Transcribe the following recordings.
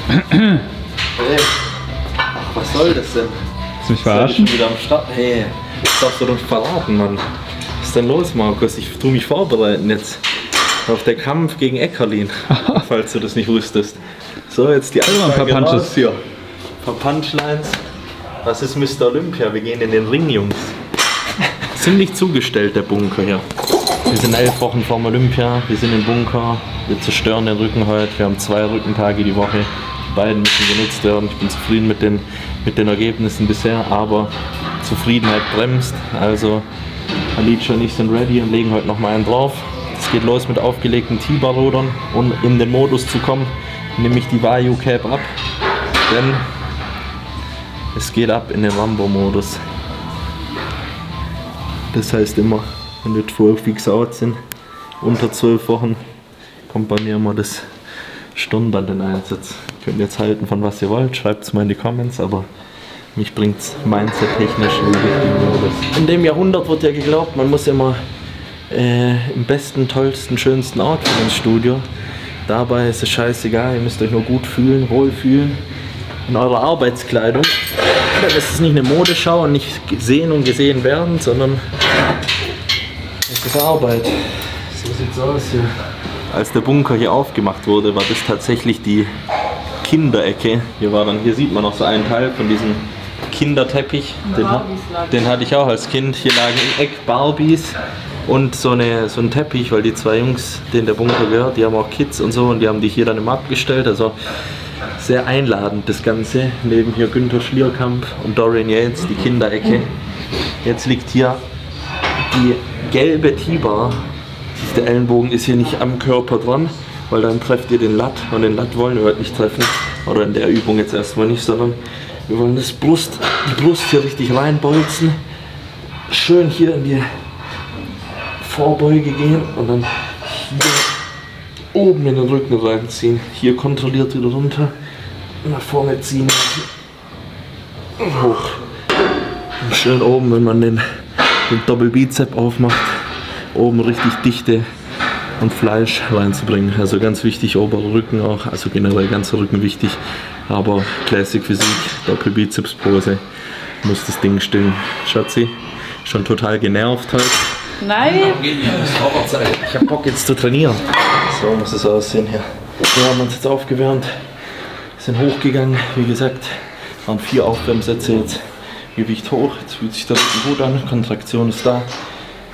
Hey. Ach, was soll das denn? Willst du mich verarschen? Wieder am Start. Hey, das darfst du doch nicht verraten, Mann. Was ist denn los, Markus? Ich tue mich vorbereiten jetzt auf den Kampf gegen Eckerlin, falls du das nicht wusstest. So, jetzt die ein paar Punches hier. Ein paar Punchlines. Was ist Mr. Olympia? Wir gehen in den Ring, Jungs. Ziemlich zugestellt, der Bunker hier. Wir sind 11 Wochen vorm Olympia, wir sind im Bunker, wir zerstören den Rücken heute, wir haben 2 Rückentage die Woche. Die beiden müssen genutzt werden. Ich bin zufrieden mit den Ergebnissen bisher, aber Zufriedenheit bremst. Also Alicia und ich sind ready und legen heute nochmal einen drauf. Es geht los mit aufgelegten T-Bar-Rudern und in den Modus zu kommen, nehme ich die Vayu Cap ab, denn es geht ab in den Rambo-Modus. Das heißt immer, wenn wir 12 Weeks out sind, unter 12 Wochen, kommt bei mir immer das Stirnband in Einsatz. Könnt ihr jetzt halten von was ihr wollt, schreibt es mal in die Comments, aber mich bringt es mindset-technisch in den richtigen Modus. In dem Jahrhundert wird ja geglaubt, man muss immer im besten, tollsten, schönsten Outfit ins Studio. Dabei ist es scheißegal, ihr müsst euch nur gut fühlen, wohlfühlen in eurer Arbeitskleidung. Das ist nicht eine Modeschau und nicht sehen und gesehen werden, sondern es ist Arbeit. So sieht's aus hier. Als der Bunker hier aufgemacht wurde, war das tatsächlich die Kinderecke. Hier sieht man noch so einen Teil von diesem Kinderteppich. Den hatte ich auch als Kind. Hier lagen im Eck Barbies und so ein Teppich, weil die 2 Jungs, denen der Bunker gehört, die haben auch Kids und so und die haben die hier dann immer abgestellt. Also sehr einladend das Ganze. Neben hier Günther Schlierkamp und Dorian Yates, die Kinderecke. Jetzt liegt hier die gelbe T-Bar. Der Ellenbogen ist hier nicht am Körper dran, weil dann trefft ihr den Lat und den Lat wollen wir heute nicht treffen. Oder in der Übung jetzt erstmal nicht, sondern wir wollen die Brust hier richtig reinbolzen. Schön hier in die Vorbeuge gehen und dann hier oben in den Rücken reinziehen. Hier kontrolliert wieder runter. Nach vorne ziehen. Hoch. Und schön oben, wenn man den Doppelbizep aufmacht, oben richtig Dichte und Fleisch reinzubringen. Also ganz wichtig, oberer Rücken auch, also generell ganzer Rücken wichtig. Aber Classic Physik, Doppelbizeps-Pose, muss das Ding stillen. Schatzi, schon total genervt heute. Nein! Ich hab Bock jetzt zu trainieren. So muss es aussehen hier. Wir haben uns jetzt aufgewärmt, sind hochgegangen, wie gesagt, waren 4 Aufwärmsätze jetzt. Gewicht hoch, jetzt fühlt sich der Rücken gut an, Kontraktion ist da.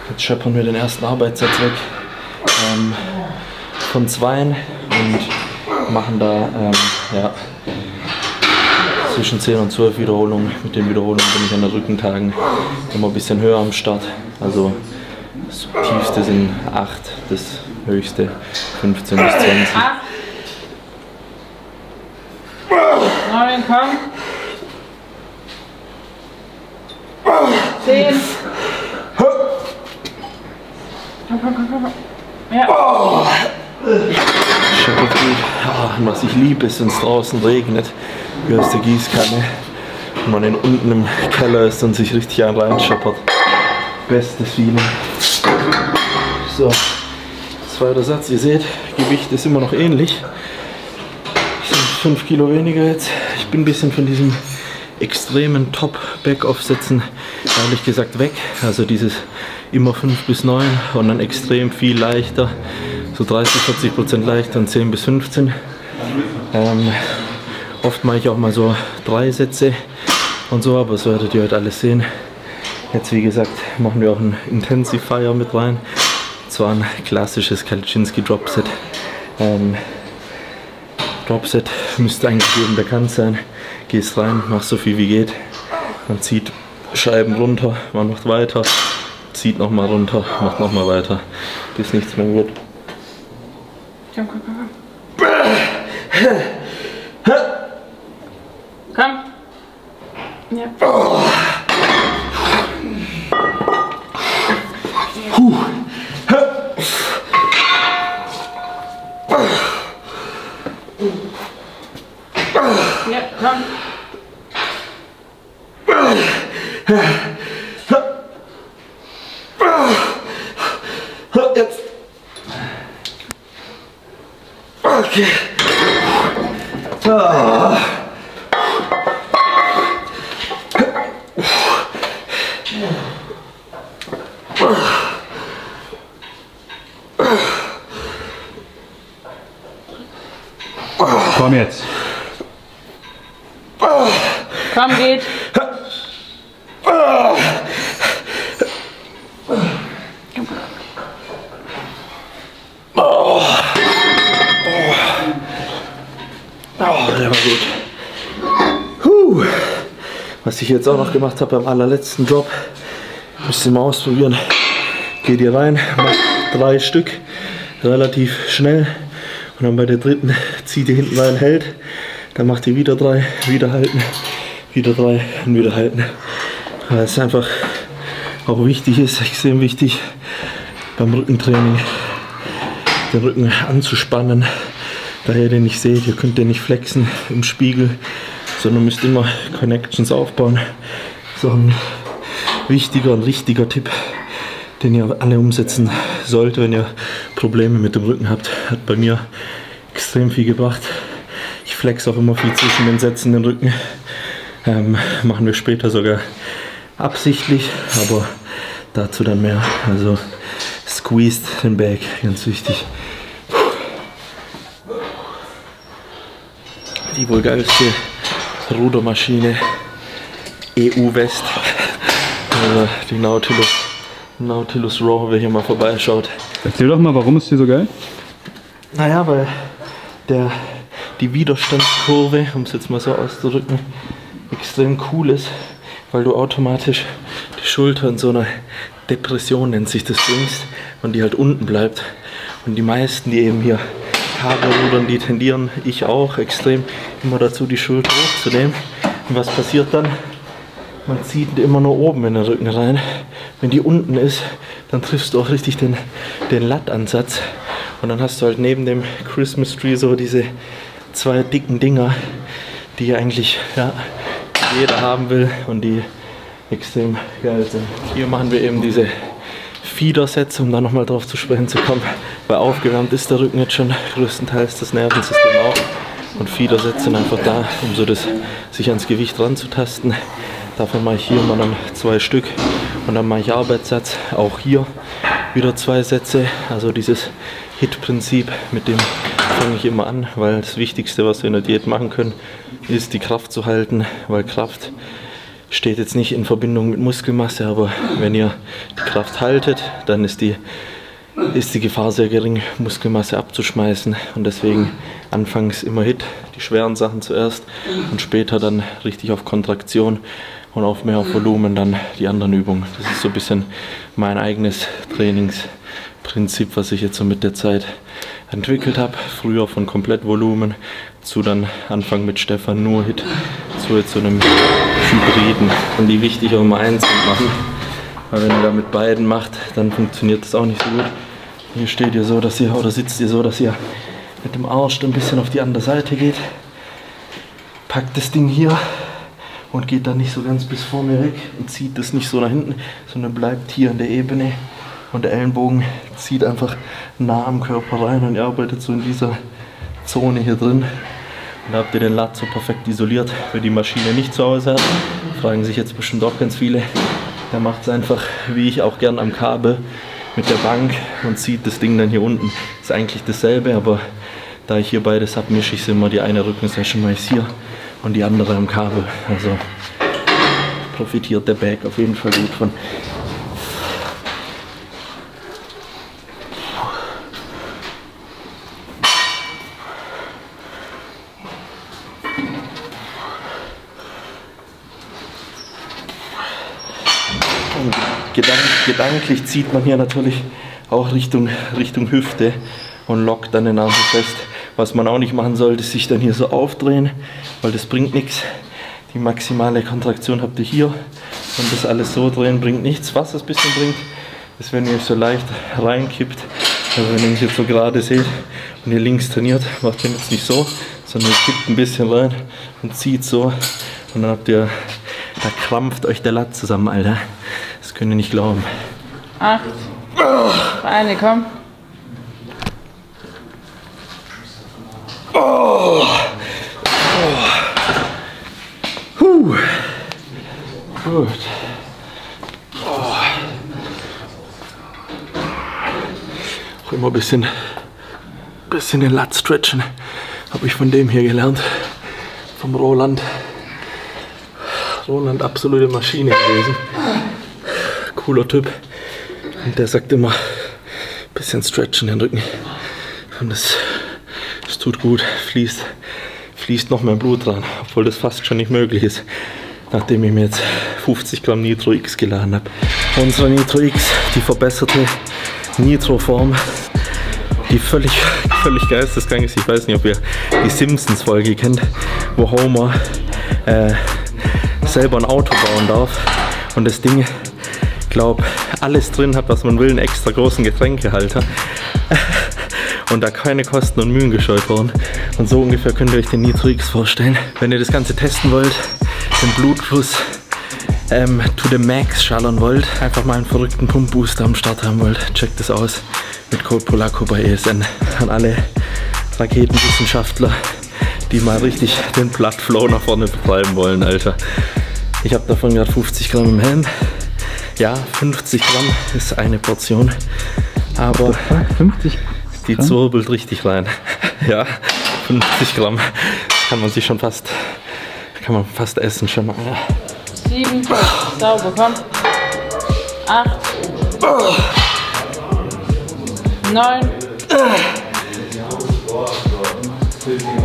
Jetzt scheppern wir den ersten Arbeitssatz weg von 2 und machen da ja, zwischen 10 und 12 Wiederholungen. Mit den Wiederholungen bin ich an den Rückentagen immer ein bisschen höher am Start. Also das tiefste sind 8, das höchste 15 bis 20. 9, komm. 10. Komm. Ja. Scheppert gut. Ja, und was ich liebe, ist, wenn es draußen regnet. Hier ist die Gießkanne. Und man unten im Keller ist und sich richtig reinscheppert. Bestes Feeling. So, zweiter Satz. Ihr seht, Gewicht ist immer noch ähnlich. Es sind 5 Kilo weniger jetzt. Ich bin ein bisschen von diesem extremen Top-Back-Off-Sätzen ehrlich gesagt weg. Also dieses immer 5 bis 9 und dann extrem viel leichter. So 30-40% leichter und 10 bis 15. Oft mache ich auch mal so 3 Sätze und so, aber das werdet ihr heute alles sehen. Jetzt wie gesagt machen wir auch einen Intensifier mit rein. Zwar ein klassisches Kaliczynski Dropset. Dropset müsste eigentlich jedem bekannt sein. Gehst rein, machst so viel wie geht. Man zieht Scheiben runter, man macht weiter, zieht nochmal runter, macht nochmal weiter, bis nichts mehr wird. Komm. Komm. Ja. Ja, komm. Jetzt. Okay. Komm jetzt. Komm, geht. Der war gut. Was ich jetzt auch noch gemacht habe beim allerletzten Drop, müsst ihr mal ausprobieren. Geht ihr rein, macht 3 Stück, relativ schnell. Und dann bei der dritten zieht ihr hinten rein, hält. Dann macht ihr wieder 3, wieder halten, wieder 3 und wieder halten. Weil es einfach auch wichtig ist, extrem wichtig beim Rückentraining, den Rücken anzuspannen. Da ihr den nicht seht, ihr könnt den nicht flexen im Spiegel, sondern müsst immer Connections aufbauen. So ein wichtiger und richtiger Tipp, den ihr alle umsetzen sollt, wenn ihr Probleme mit dem Rücken habt. Hat bei mir extrem viel gebracht. Ich flex auch immer viel zwischen den Sätzen den Rücken. Machen wir später sogar absichtlich, aber dazu dann mehr. Also squeezed den Back, ganz wichtig. Die wohl geilste Rudermaschine EU West, die Nautilus Raw, wer hier mal vorbeischaut. Erzähl doch mal, warum ist die so geil? Naja, weil die Widerstandskurve, um es jetzt mal so auszudrücken, extrem cool ist, weil du automatisch die Schulter in so einer Depression, nennt sich das, bringst und die halt unten bleibt. Und die meisten, die eben hier Kabelrudern, die tendieren, ich auch, extrem immer dazu, die Schulter hochzunehmen. Und was passiert dann? Man zieht immer nur oben in den Rücken rein. Wenn die unten ist, dann triffst du auch richtig den Lattansatz. Und dann hast du halt neben dem Christmas Tree so diese 2 dicken Dinger, die eigentlich jeder haben will und die extrem geil sind. Hier machen wir eben diese Feeder-Sets, um da nochmal drauf zu sprechen zu kommen, weil aufgewärmt ist der Rücken jetzt schon größtenteils, das Nervensystem auch. Und Feeder-Sets sind einfach da, um so sich ans Gewicht ranzutasten. Davon mache ich hier mal dann 2 Stück und dann mache ich Arbeitssatz, auch hier wieder 2 Sätze. Also dieses HIIT-Prinzip, mit dem fange ich immer an, weil das Wichtigste, was wir in der Diät machen können, ist die Kraft zu halten, weil Kraft steht jetzt nicht in Verbindung mit Muskelmasse, aber wenn ihr die Kraft haltet, dann ist die Gefahr sehr gering, Muskelmasse abzuschmeißen. Und deswegen anfangs immer HIIT, die schweren Sachen zuerst und später dann richtig auf Kontraktion und auf mehr auf Volumen dann die anderen Übungen. Das ist so ein bisschen mein eigenes Trainingsprinzip, was ich jetzt so mit der Zeit entwickelt habe. Früher von komplett Volumen zu dann Anfang mit Stefan nur HIIT, zu jetzt so einem Hybriden. Und die wichtig auch immer einzeln machen, weil wenn ihr da mit beiden macht, dann funktioniert das auch nicht so gut. Hier steht ihr so, dass ihr, oder sitzt ihr so, dass ihr mit dem Arsch ein bisschen auf die andere Seite geht. Packt das Ding hier und geht dann nicht so ganz bis vorne weg und zieht das nicht so nach hinten, sondern bleibt hier in der Ebene und der Ellenbogen zieht einfach nah am Körper rein und ihr arbeitet so in dieser Zone hier drin. Und da habt ihr den Lat so perfekt isoliert. Wer die Maschine nicht zu Hause hat, fragen sich jetzt bestimmt auch ganz viele. Der macht es einfach, wie ich auch gern am Kabel, mit der Bank und zieht das Ding dann hier unten. Ist eigentlich dasselbe, aber da ich hier beides habe, mische ich es immer. Die eine Rückensession mache ich hier und die andere am Kabel. Also profitiert der Back auf jeden Fall gut von. Gedanklich zieht man hier natürlich auch Richtung Hüfte und lockt dann den Arm fest. Was man auch nicht machen sollte, ist sich dann hier so aufdrehen, weil das bringt nichts. Die maximale Kontraktion habt ihr hier und das alles so drehen bringt nichts. Was es ein bisschen bringt, ist, wenn ihr euch so leicht reinkippt. Also wenn ihr mich jetzt so gerade seht und ihr links trainiert, macht ihr jetzt nicht so, sondern ihr kippt ein bisschen rein und zieht so und dann habt ihr, da krampft euch der Lat zusammen, Alter. Das könnt ihr nicht glauben. 8. Eine, komm. ein bisschen den Lat stretchen. Habe ich von dem hier gelernt. Vom Roland. Roland, absolute Maschine gewesen. Cooler Typ. Und der sagt immer, ein bisschen stretchen den Rücken. Und das tut gut. Fließt noch mehr Blut dran. Obwohl das fast schon nicht möglich ist. Nachdem ich mir jetzt 50 Gramm Nitro X geladen habe. Unsere Nitro X, die verbesserte Nitro-Form, die völlig geisteskrank ist. Ich weiß nicht, ob ihr die Simpsons-Folge kennt, wo Homer selber ein Auto bauen darf und das Ding, glaube alles drin hat, was man will, einen extra großen Getränkehalter. Und da keine Kosten und Mühen gescheut wurden. Und so ungefähr könnt ihr euch den Nitro X vorstellen. Wenn ihr das Ganze testen wollt, den Blutfluss to the max schallern wollt, einfach mal einen verrückten Pumpbooster am Start haben wollt, checkt das aus mit Code Polacco bei ESN. An alle Raketenwissenschaftler, die mal richtig den Bloodflow nach vorne betreiben wollen, Alter. Ich habe davon gerade 50 Gramm im Helm. Ja, 50 Gramm ist eine Portion, aber 50 die zwirbelt richtig rein. Ja, 50 Gramm. Das kann man sich schon fast essen schon mal. Ja. 7, sauber, komm. 8, 9,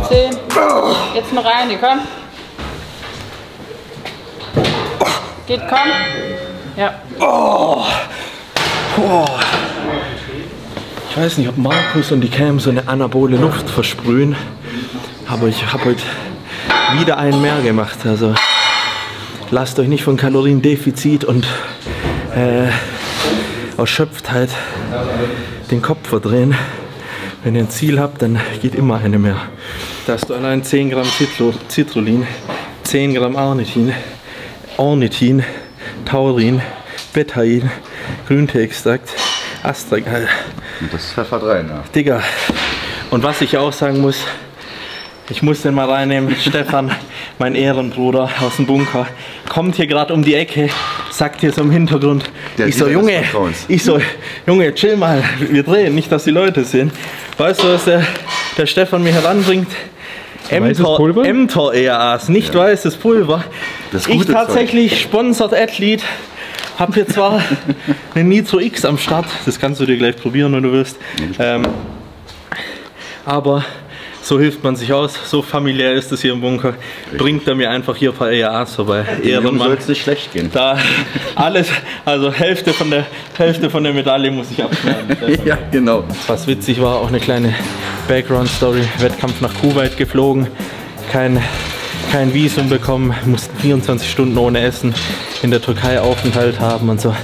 10. Jetzt noch eine, komm. Geht, komm. Ja. Ich weiß nicht, ob Markus und die Cam so eine anabole Luft versprühen, aber ich habe heute wieder einen mehr gemacht. Also lasst euch nicht von Kaloriendefizit und Erschöpftheit den Kopf verdrehen. Wenn ihr ein Ziel habt, dann geht immer eine mehr. Da hast du allein 10 Gramm Citrullin, 10 Gramm Ornithin, Taurin, Betain, Grünteeextrakt, Astragal. Und das ist Pfeffer 3, ne? Digga. Und was ich auch sagen muss, ich muss den mal reinnehmen. Stefan, mein Ehrenbruder aus dem Bunker, kommt hier gerade um die Ecke, sagt hier so im Hintergrund, ich so, Junge, chill mal, wir drehen, nicht, dass die Leute sehen. Weißt du, was der Stefan mir heranbringt? Mtor EAAs, nicht weißes Pulver. Das ich gute tatsächlich, Sponsored Athlete, habe hier zwar einen Nitro X am Start, das kannst du dir gleich probieren, wenn du willst. Aber so hilft man sich aus, so familiär ist es hier im Bunker. Richtig. Bringt er mir einfach hier ein paar EAAs vorbei. Ehrenmann. Soll es nicht schlecht gehen. Da alles, also Hälfte von der Medaille muss ich abschneiden. Ja, genau. Was witzig war, auch eine kleine Background-Story. Wettkampf nach Kuwait geflogen, kein Visum bekommen, mussten 24 Stunden ohne Essen in der Türkei Aufenthalt haben und so.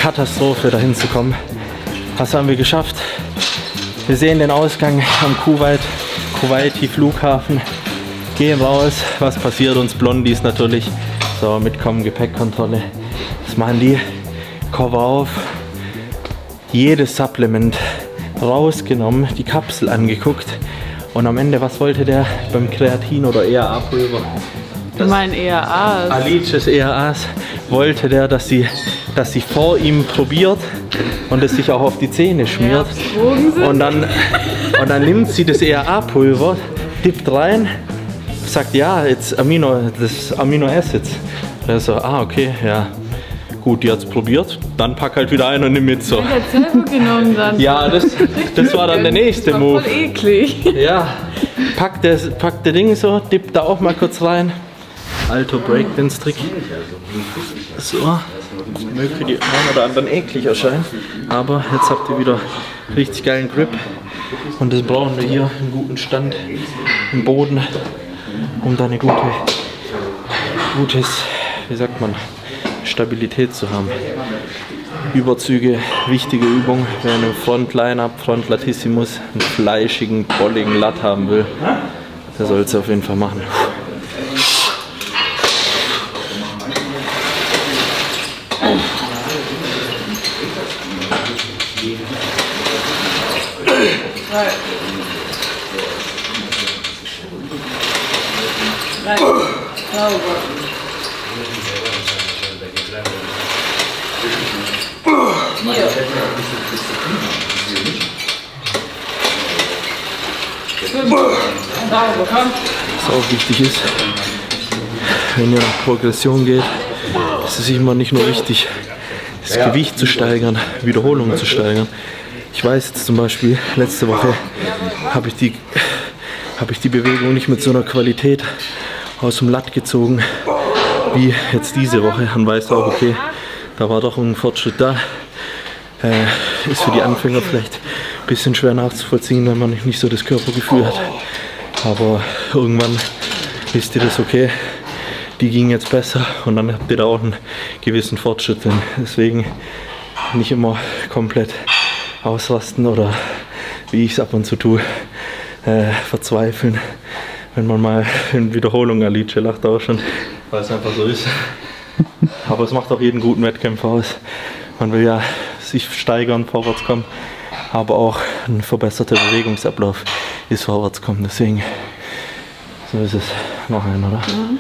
Katastrophe, dahin zu kommen. Was haben wir geschafft? Wir sehen den Ausgang am Kuwaiti Flughafen, gehen raus. Was passiert uns? Blondies natürlich. So, mitkommen, Gepäckkontrolle. Was machen die? Cover auf. Jedes Supplement rausgenommen, die Kapsel angeguckt. Und am Ende, was wollte der beim Kreatin oder EAA-Pulver? Mein EAAs. Alices EAAs wollte der, dass sie vor ihm probiert und es sich auch auf die Zähne schmiert. Und dann nimmt sie das EAA-Pulver, dippt rein, sagt ja, jetzt Amino Acids. Der so, okay, ja. Gut, die hat es probiert, dann pack halt wieder ein und nimm mit so. Ich hätte selber genommen dann. Ja, das war dann der nächste Move. Voll eklig. Ja, pack der Ding so, dippt da auch mal kurz rein. Alter Breakdance-Trick. So, möge die einen oder anderen eklig erscheinen, aber jetzt habt ihr wieder richtig geilen Grip. Und das brauchen wir hier, einen guten Stand im Boden, um da eine gutes, wie sagt man, Stabilität zu haben. Überzüge, wichtige Übung, wer einen Front-Line-Up, Front-Latissimus, einen fleischigen, bolligen Lat haben will, der soll es auf jeden Fall machen. Was auch wichtig ist, wenn ihr nach Progression geht, ist es immer nicht nur wichtig, das Gewicht zu steigern, Wiederholungen zu steigern. Ich weiß jetzt zum Beispiel, letzte Woche habe ich die Bewegung nicht mit so einer Qualität aus dem Latt gezogen wie jetzt diese Woche. Dann weißt du auch, okay, da war doch ein Fortschritt da. Ist für die Anfänger vielleicht ein bisschen schwer nachzuvollziehen, wenn man nicht so das Körpergefühl hat. Aber irgendwann wisst ihr das, okay, die ging jetzt besser und dann habt ihr da auch einen gewissen Fortschritt drin. Deswegen nicht immer komplett ausrasten oder, wie ich es ab und zu tue, verzweifeln, wenn man mal in Wiederholung Alice lacht auch schon, weil es einfach so ist. Aber es macht auch jeden guten Wettkämpfer aus. Man will ja sich steigern, vorwärts kommen, aber auch ein verbesserter Bewegungsablauf ist vorwärts kommen. Deswegen, so ist es. Noch ein, oder? Mhm.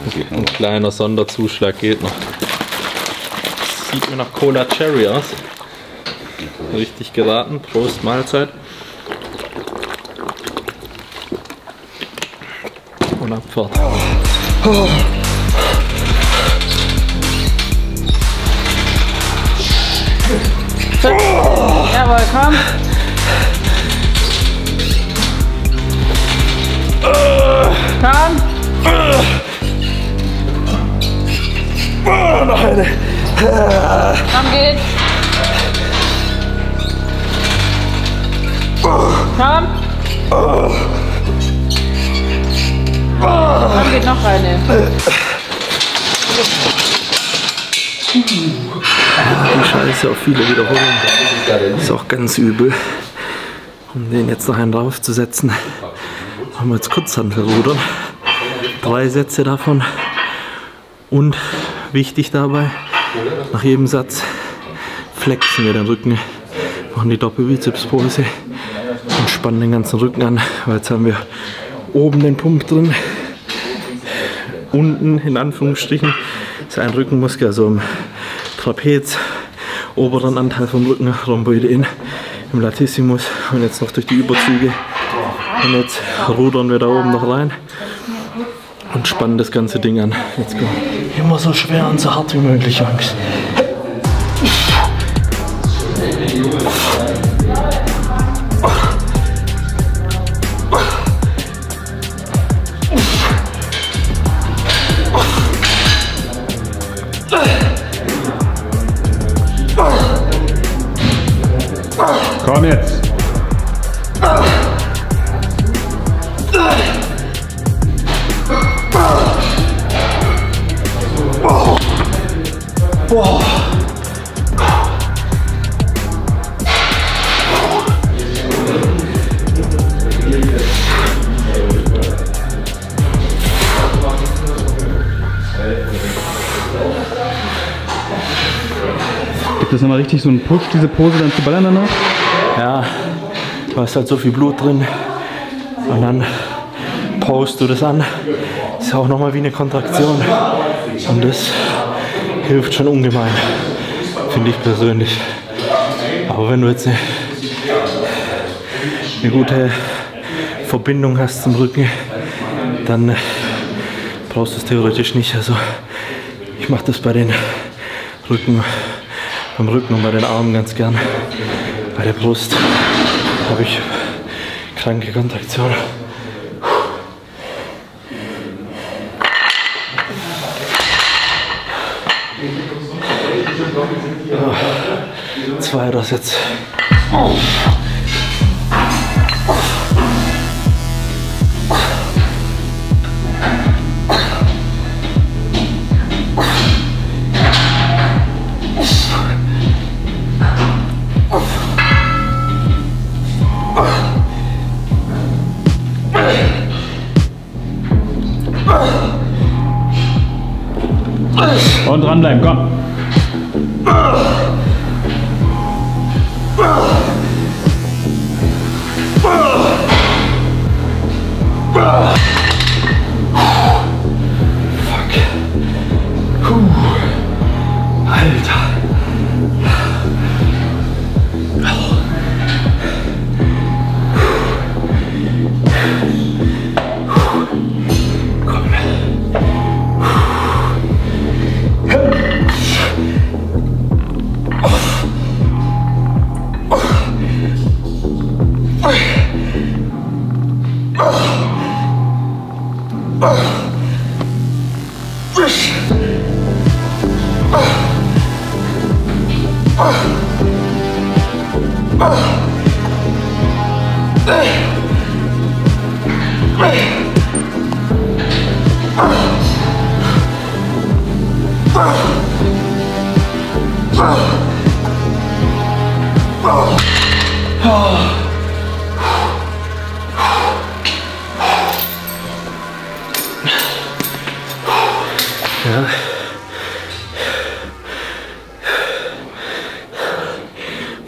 Okay, ein kleiner Sonderzuschlag geht noch. Sieht mir nach Cola Cherry aus. Richtig geraten. Prost, Mahlzeit. Und Abfahrt. Oh. Jawohl, komm. Komm. Noch eine. Komm, geht. Komm. Komm, geht noch eine. Die Scheiße auf viele Wiederholungen. Ist auch ganz übel. Um den jetzt noch einen draufzusetzen, haben wir jetzt Kurzhantelrudern. 3 Sätze davon. Und wichtig dabei, nach jedem Satz flexen wir den Rücken, machen die Doppelbizepspose und spannen den ganzen Rücken an, weil jetzt haben wir oben den Pump drin, unten in Anführungsstrichen ist ein Rückenmuskel, also im Trapez, oberen Anteil vom Rücken, Rhomboideen, im Latissimus und jetzt noch durch die Überzüge und jetzt rudern wir da oben noch rein und spannen das ganze Ding an. Let's go. Immer so schwer und so hart wie möglich, Jungs. Komm jetzt! Boah. Gibt es nochmal richtig so einen Push, diese Pose dann zu ballern danach? Ja, du hast halt so viel Blut drin und dann paust du das an. Ist ja auch nochmal wie eine Kontraktion und das hilft schon ungemein, finde ich persönlich. Aber wenn du jetzt eine gute Verbindung hast zum Rücken, dann brauchst du es theoretisch nicht. Also ich mache das beim Rücken und bei den Armen ganz gern. Bei der Brust habe ich kranke Kontraktion. Oh, 2 das jetzt. Oh. Und dranbleiben, komm! Alter. Ja.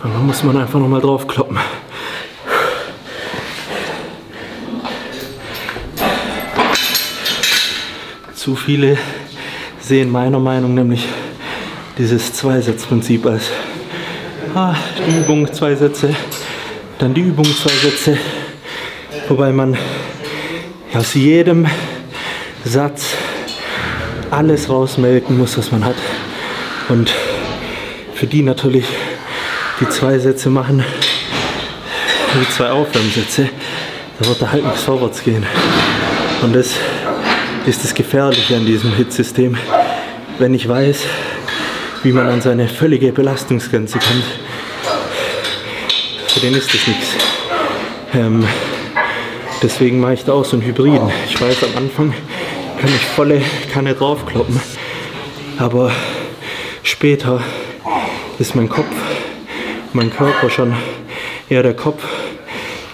Und dann muss man einfach nochmal drauf kloppen. Zu viele sehen meiner Meinung nämlich dieses Zweisatzprinzip als die Übung 2 Sätze, dann die Übung 2 Sätze, wobei man aus jedem Satz alles rausmelken muss, was man hat, und für die natürlich die 2 Sätze machen, die 2 Aufwärmsätze, da wird da halt nichts vorwärts gehen. Und das ist das Gefährliche an diesem HIIT-System. Wenn ich weiß, wie man an seine völlige Belastungsgrenze kommt, für den ist das nichts. Deswegen mache ich da auch so einen Hybriden. Ich weiß, am Anfang kann ich volle Kanne draufkloppen, aber später ist mein Kopf, mein Körper schon, eher der Kopf,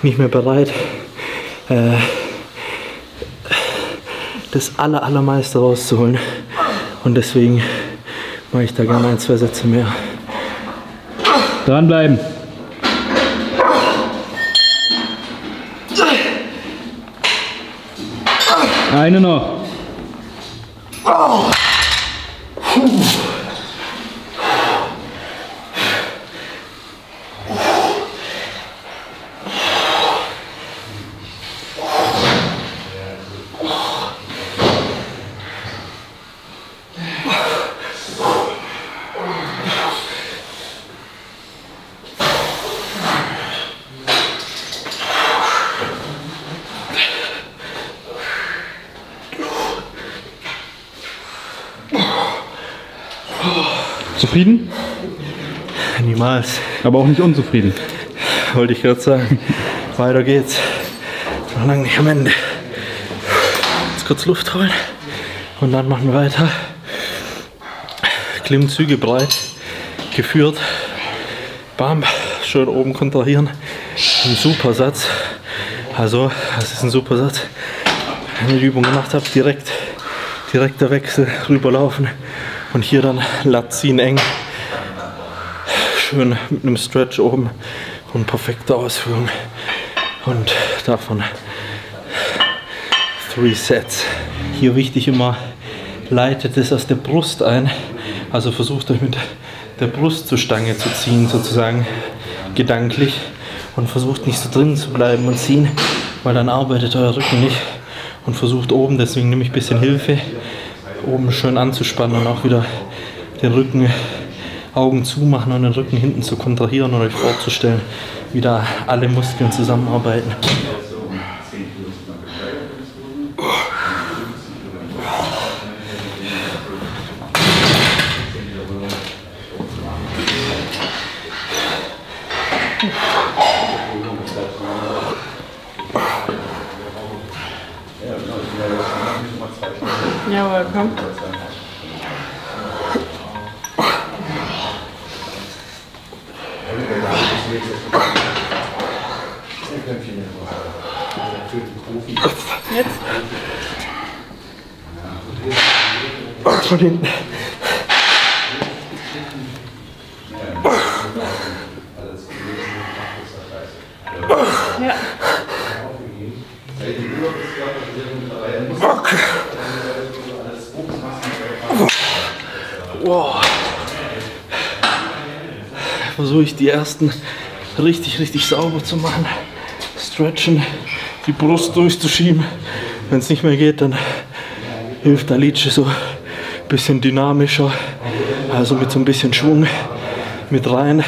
nicht mehr bereit, das Allermeiste rauszuholen, und deswegen mache ich da gerne 1, 2 Sätze mehr. Dranbleiben. Eine noch. Zufrieden? Niemals. Aber auch nicht unzufrieden. Wollte ich gerade sagen. Weiter geht's. Noch lange nicht am Ende. Jetzt kurz Luft holen und dann machen wir weiter. Klimmzüge breit geführt. Bam, schön oben kontrahieren. Ein super Satz. Also, das ist ein super Satz. Wenn ihr die Übung gemacht habt, direkter Wechsel, rüberlaufen und hier dann Lat ziehen eng. Schön mit einem Stretch oben und perfekte Ausführung. Und davon 3 Sets. Hier wichtig immer, leitet es aus der Brust ein. Also versucht euch mit der Brust zur Stange zu ziehen, sozusagen gedanklich. Und versucht nicht so drin zu bleiben und ziehen, weil dann arbeitet euer Rücken nicht. Und versucht oben, deswegen nehme ich ein bisschen Hilfe, oben schön anzuspannen und auch wieder den Rücken, Augen zumachen und den Rücken hinten zu kontrahieren und euch vorzustellen, wie da alle Muskeln zusammenarbeiten. Jawohl, komm. Jetzt. Von hinten. Ja. Okay. Wow. Versuche ich die ersten richtig sauber zu machen. Stretchen, die Brust durchzuschieben. Wenn es nicht mehr geht, dann hilft der Alice so ein bisschen dynamischer, also mit so ein bisschen Schwung mit rein,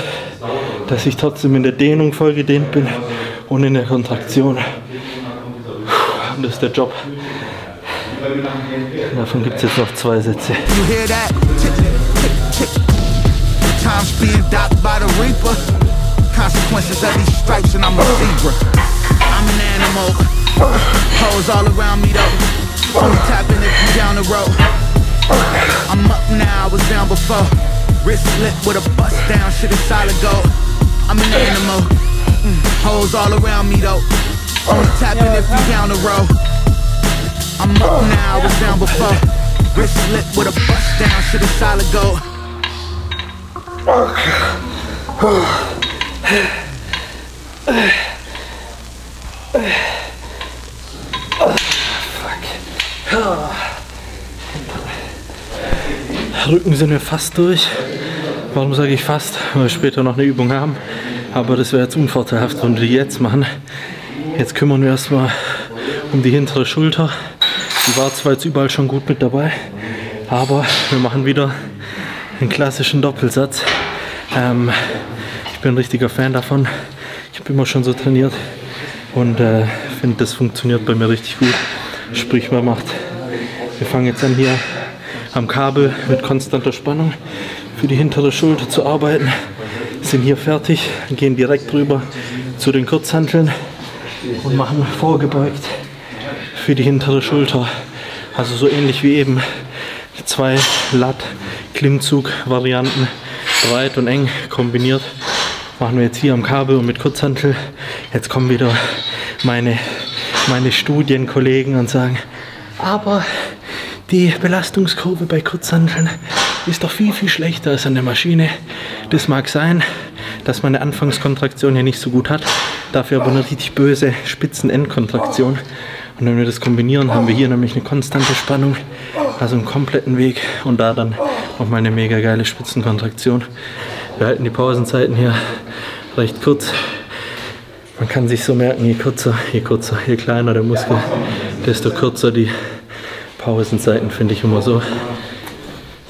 dass ich trotzdem in der Dehnung voll gedehnt bin und in der Kontraktion. Und das ist der Job. Davon gibt es jetzt noch 2 Sätze. Sometimes being docked by the reaper. Consequences of these stripes and I'm a zebra. I'm an animal. Hoes all around me though. Only tapping if you down the road. I'm up now, I was down before. Wrist lit with a bust down, shit is solid gold. I'm an animal. Hoes all around me though. Only tapping if you down the road. I'm up now, I was down before. Wrist lit with a bust down, shit is solid gold. Rücken sind wir fast durch. Warum sage ich fast? Weil wir später noch eine Übung haben. Aber das wäre jetzt unvorteilhaft, wenn wir die jetzt machen. Jetzt kümmern wir erstmal um die hintere Schulter. Die war zwar jetzt überall schon gut mit dabei, aber wir machen wieder einen klassischen Doppelsatz. Ich bin ein richtiger Fan davon. Ich habe immer schon so trainiert und finde, das funktioniert bei mir richtig gut. Sprich, wir fangen jetzt an hier am Kabel mit konstanter Spannung für die hintere Schulter zu arbeiten. Sind hier fertig, gehen direkt rüber zu den Kurzhanteln und machen vorgebeugt für die hintere Schulter. Also so ähnlich wie eben 2 Lat-Klimmzug-Varianten, breit und eng kombiniert. Machen wir jetzt hier am Kabel und mit Kurzhantel. Jetzt kommen wieder meine Studienkollegen und sagen, aber die Belastungskurve bei Kurzhanteln ist doch viel, viel schlechter als an der Maschine. Das mag sein, dass man eine Anfangskontraktion hier nicht so gut hat, dafür aber eine richtig böse Spitzen-Endkontraktion. Und wenn wir das kombinieren, haben wir hier nämlich eine konstante Spannung, also einen kompletten Weg und da dann nochmal eine mega geile Spitzenkontraktion. Wir halten die Pausenzeiten hier recht kurz. Man kann sich so merken, je kleiner der Muskel, desto kürzer die Pausenzeiten, finde ich immer so.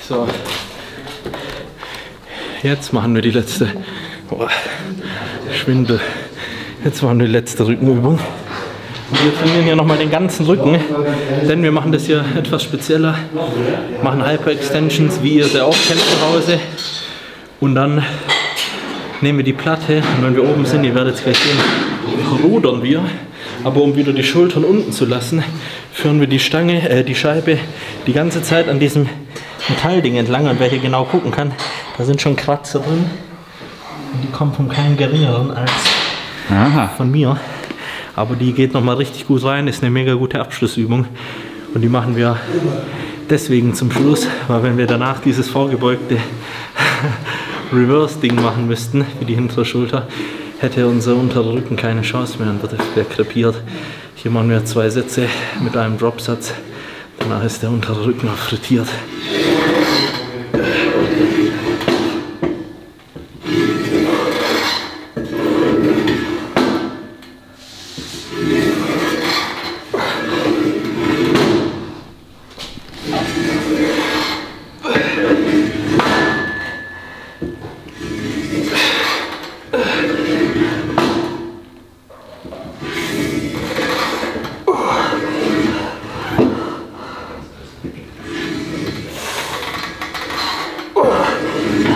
So, jetzt machen wir die letzte, Schwindel, jetzt machen wir die letzte Rückenübung. Wir trainieren hier nochmal den ganzen Rücken, denn wir machen das hier etwas spezieller, machen Hyper-Extensions, wie ihr sie auch kennt zu Hause. Und dann nehmen wir die Platte und wenn wir oben sind, ihr werdet es gleich sehen, rudern wir. Aber um wieder die Schultern unten zu lassen, führen wir die Scheibe die ganze Zeit an diesem Metallding entlang. Und wer hier genau gucken kann, da sind schon Kratzer drin. Und die kommen von keinem geringeren als von mir. Aber die geht nochmal richtig gut rein, ist eine mega gute Abschlussübung. Und die machen wir deswegen zum Schluss, weil wenn wir danach dieses vorgebeugte Reverse-Ding machen müssten, für die hintere Schulter, hätte unser unterer Rücken keine Chance mehr und wäre krepiert. Hier machen wir 2 Sätze mit einem Dropsatz. Danach ist der untere Rücken auch frittiert.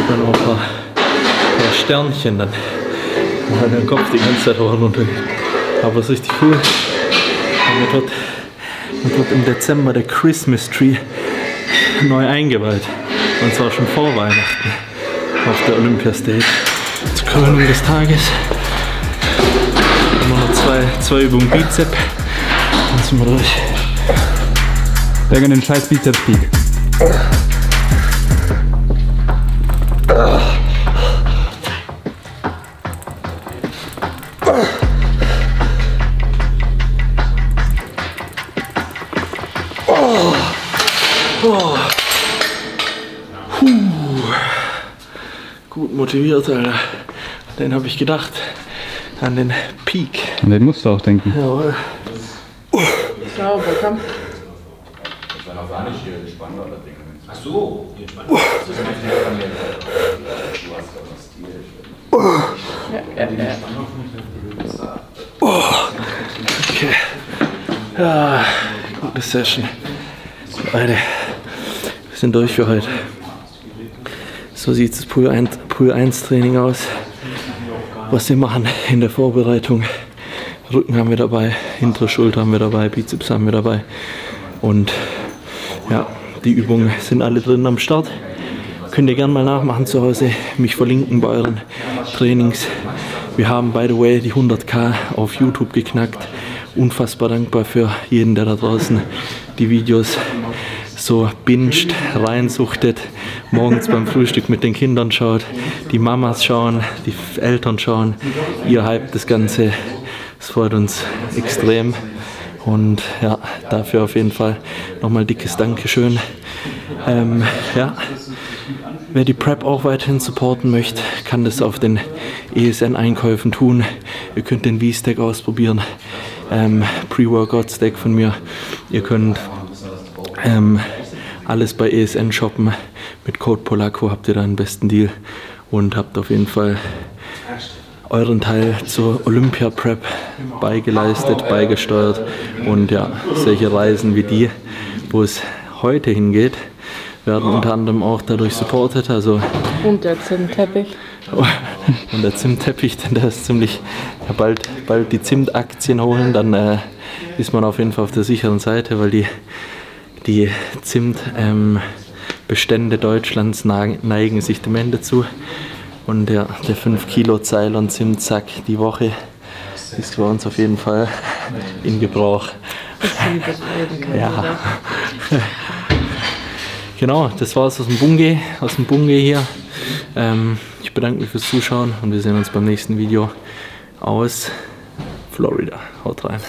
Dann auch ein paar Sternchen, dann wenn der Kopf die ganze Zeit auch runtergeht. Aber es ist richtig cool. Und wird im Dezember der Christmas Tree neu eingeweiht. Und zwar schon vor Weihnachten auf der Olympiastage. Zur Krönung des Tages haben wir noch zwei Übungen Bizep. Dann sind wir durch. Denk an den scheiß Bizeps-Peak. Gut motiviert, Alter. Den habe ich gedacht. An den Peak. An den musst du auch denken. Jawohl. Sauber, komm. Das war noch gar nicht hier gespannt, oder Dinge. Ach so, hier entspannt. Okay. Ja, gute Session. Leute, wir sind durch für heute. So sieht das Pool 1 Training aus. Was wir machen in der Vorbereitung. Rücken haben wir dabei, hintere Schulter haben wir dabei, Bizeps haben wir dabei. Und ja, die Übungen sind alle drin am Start. Könnt ihr gerne mal nachmachen zu Hause, mich verlinken bei euren Trainings. Wir haben, by the way, die 100.000 auf YouTube geknackt. Unfassbar dankbar für jeden, der da draußen die Videos so binscht, reinsuchtet, morgens beim Frühstück mit den Kindern schaut, die Mamas schauen, die Eltern schauen. Ihr hypt das Ganze. Es freut uns extrem und ja, dafür auf jeden Fall nochmal dickes Dankeschön. Ja, wer die Prep auch weiterhin supporten möchte, kann das auf den ESN-Einkäufen tun. Ihr könnt den V-Stack ausprobieren, Pre-Workout-Stack von mir. Ihr könnt alles bei ESN shoppen. Mit Code Polacco habt ihr da einen besten Deal und habt auf jeden Fall euren Teil zur Olympia-Prep beigesteuert. Und ja, solche Reisen wie die, wo es heute hingeht, werden unter anderem auch dadurch supported. Also und der Zimtteppich. Und der Zimtteppich, denn der ist ziemlich, ja, bald die Zimtaktien holen, dann ist man auf jeden Fall auf der sicheren Seite, weil die Zimtbestände Deutschlands neigen sich dem Ende zu. Und der 5 Kilo Ceylon Zimtsack die Woche ist bei uns auf jeden Fall in Gebrauch. Ja. Genau, das war's aus dem Bungee hier. Ich bedanke mich fürs Zuschauen und wir sehen uns beim nächsten Video aus Florida. Haut rein.